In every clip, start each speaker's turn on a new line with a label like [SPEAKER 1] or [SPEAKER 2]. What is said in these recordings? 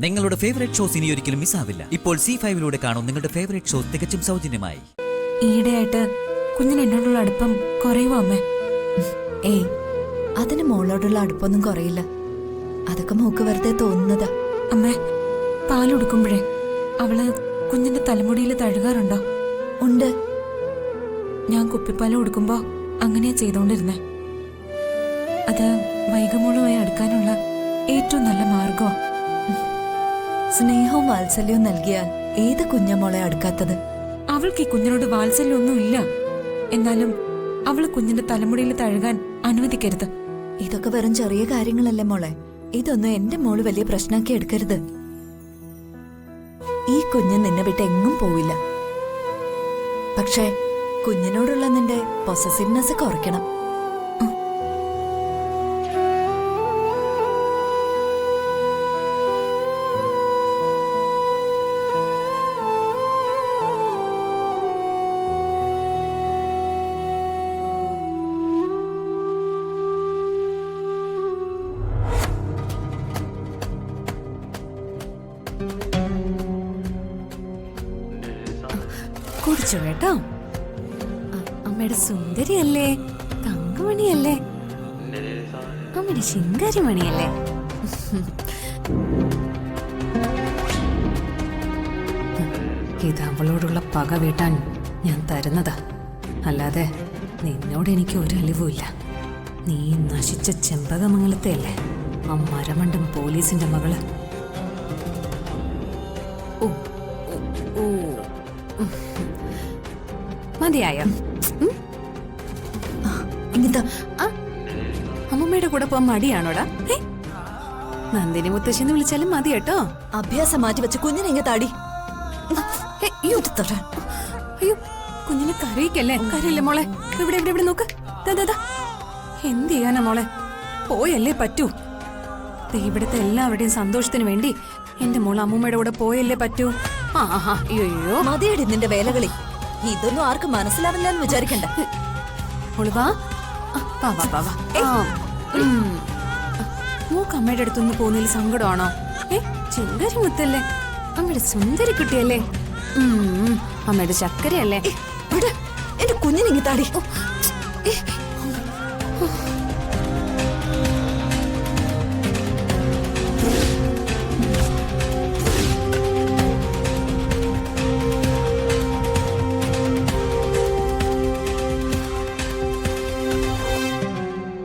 [SPEAKER 1] നിങ്ങളുടെ favourite shows ഇനി ഒരിക്കലും മിസ്സാവില്ല. ഇപ്പോൾ C5 കാണും നിങ്ങളുടെ ഫേവറേറ്റ് ഷോസ് തികച്ചും സൗജന്യമായി.
[SPEAKER 2] ഈയിടെയായിട്ട് കുഞ്ഞിന് എന്നോടുള്ള അടുപ്പം കുറയുമോ അമ്മേ?
[SPEAKER 3] ഏയ്, അതിന് മോളോടുള്ള അടുപ്പൊന്നും കുറയില്ല. അതൊക്കെ മോക്ക് വെറുതെ തോന്നുന്നതാ.
[SPEAKER 2] അമ്മേ, പാലുടുക്കുമ്പോഴേ അവള് കുഞ്ഞിന്റെ തലമുടിയിൽ തഴുകാറുണ്ടോ?
[SPEAKER 3] ഉണ്ട്.
[SPEAKER 2] ഞാൻ കുപ്പിപ്പാല് കൊടുക്കുമ്പോ അങ്ങനെയാ ചെയ്തോണ്ടിരുന്നേ. അത് വൈകമോളുമായി അടുക്കാനുള്ള ഏറ്റവും നല്ല മാർഗമാ.
[SPEAKER 3] സ്നേഹവും വാത്സല്യവും നൽകിയാൽ ഏത് കുഞ്ഞമോളെ അടുക്കാത്തത്?
[SPEAKER 2] അവൾക്ക് ഈ കുഞ്ഞിനോട് വാത്സല്യമൊന്നും ഇല്ല. എന്നാലും അവള് കുഞ്ഞിന്റെ തലമുടിയിൽ തഴുകാൻ അനുവദിക്കരുത്.
[SPEAKER 3] ഇതൊക്കെ വെറും ചെറിയ കാര്യങ്ങളല്ലേ മോളെ. ഇതൊന്നും എന്റെ മോള് വലിയ പ്രശ്നമാക്കി എടുക്കരുത്. ഈ കുഞ്ഞ് നിന്നെ വിട്ട് എങ്ങും പോവില്ല. പക്ഷേ കുഞ്ഞിനോടുള്ള നിന്റെ പൊസസീവ്നെസ് കുറയ്ക്കണം.
[SPEAKER 2] കുടിച്ചോ കേട്ടോ. അമ്മയുടെ സുന്ദരിയല്ലേ, തങ്കമണിയല്ലേ, അമ്മയുടെ ശിങ്കാരിമണിയല്ലേ. ഇത് അവളോടുള്ള പക വീട്ടാൻ ഞാൻ തരുന്നതാ. അല്ലാതെ നിന്നോട് എനിക്ക് ഒരു അലിവുമില്ല. നീ നശിച്ച ചെമ്പകമംഗലത്തെ അല്ലേ ആ മരമണ്ടം പോലീസിന്റെ മകള്. മതിയായോ? അമ്മമ്മയുടെ കൂടെ പോവാൻ മടിയാണോടാ? നന്ദിനി മുത്തശ്ശിന്ന് വിളിച്ചാലും മതി കേട്ടോ.
[SPEAKER 3] അഭ്യാസം മാറ്റി വെച്ച് കുഞ്ഞിനെ താടി.
[SPEAKER 2] അയ്യോ, കുഞ്ഞിനെ കരയിക്കല്ലേ. കരയില്ലേ മോളെ? ഇവിടെ ഇവിടെ ഇവിടെ നോക്ക്. എന്ത് ചെയ്യാനാ മോളെ? പോയല്ലേ പറ്റൂ. ഇവിടുത്തെ എല്ലാവരുടെയും സന്തോഷത്തിന് വേണ്ടി എന്റെ മോൾ അമ്മൂമ്മയുടെ കൂടെ പോയല്ലേ പറ്റൂ. അയ്യോ,
[SPEAKER 3] മതിയടി നിന്റെ വേലകളി. ഇതൊന്നും ആർക്കും മനസ്സിലാവില്ല എന്ന് വിചാരിക്കണ്ട.
[SPEAKER 2] മൂക്ക് അമ്മയുടെ അടുത്തൊന്ന് പോകുന്നതിൽ സങ്കടമാണോ? ചെങ്കരി മുത്തല്ലേ, അമ്മയുടെ സുന്ദരി കുട്ടിയല്ലേ, അമ്മയുടെ ചക്കരയല്ലേ.
[SPEAKER 3] എന്റെ കുഞ്ഞിനെ താടി.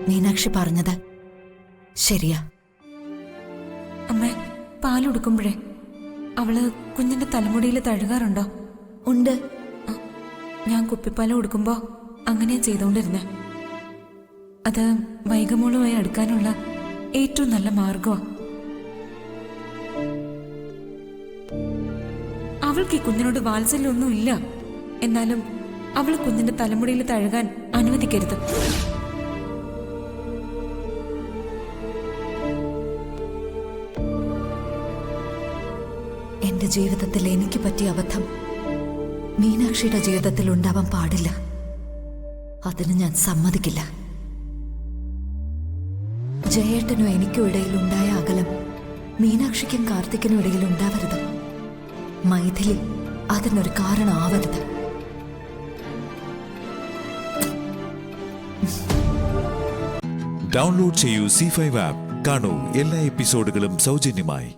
[SPEAKER 3] മീനാക്ഷി പറഞ്ഞത് ശരിയാ.
[SPEAKER 2] അമ്മേ, പാലുടുക്കുമ്പോഴേ അവള് കുഞ്ഞിന്റെ തലമുടിയിൽ തഴുകാറുണ്ടോ?
[SPEAKER 3] ഉണ്ട്.
[SPEAKER 2] ഞാൻ കുപ്പിപ്പാല് കൊടുക്കുമ്പോ അങ്ങനെയാ ചെയ്തോണ്ടിരുന്നേ. അത് വൈകമോളുമായി അടുക്കാനുള്ള ഏറ്റവും നല്ല മാർഗമാ. അവൾക്ക് ഈ കുഞ്ഞിനോട് വാത്സല്യമൊന്നും ഇല്ല. എന്നാലും അവള് കുഞ്ഞിന്റെ തലമുടിയിൽ തഴുകാൻ അനുവദിക്കരുത്.
[SPEAKER 3] എന്റെ ജീവിതത്തിൽ എനിക്ക് പറ്റിയ അബദ്ധം മീനാക്ഷിയുടെ ജീവിതത്തിൽ ഉണ്ടാവാൻ പാടില്ല. അതിന് ഞാൻ സമ്മതിക്കില്ല. ജയേട്ടനും എനിക്കും ഇടയിൽ ഉണ്ടായ അകലം മീനാക്ഷിക്കും കാർത്തിക്കിനും ഇടയിൽ ഉണ്ടാവരുത്. മൈഥിലി അതിനൊരു കാരണമാവരുത്.
[SPEAKER 4] ഡൗൺലോഡ് ചെയ്യൂ C5 ആപ്പ്. കാണൂ എല്ലാ എപ്പിസോഡുകളും സൗജന്യമായി.